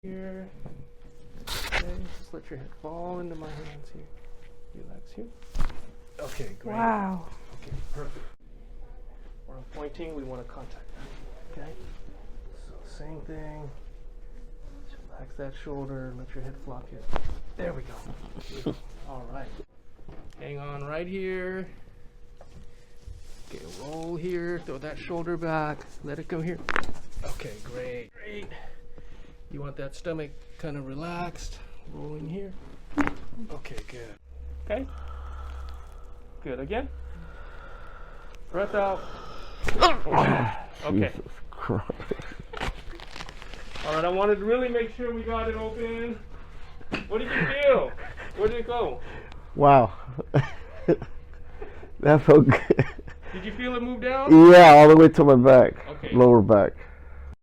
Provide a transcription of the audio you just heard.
Here. Okay, just let your head fall into my hands here. Relax here. Okay, great. Wow. Okay, perfect. Where I'm pointing, we want to contact that. Okay? So, same thing. Just relax that shoulder, let your head flop here. There we go. All right. Hang on right here. Okay, roll here, throw that shoulder back, let it go here. Okay, great, great. You want that stomach kind of relaxed, rolling here. Okay, good. Okay. Good, again. Breath out. Okay. Jesus Christ. All right, I wanted to really make sure we got it open. What did you feel? Where did it go? Wow. That felt good. Did you feel it move down? Yeah, all the way to my back, Okay. lower back.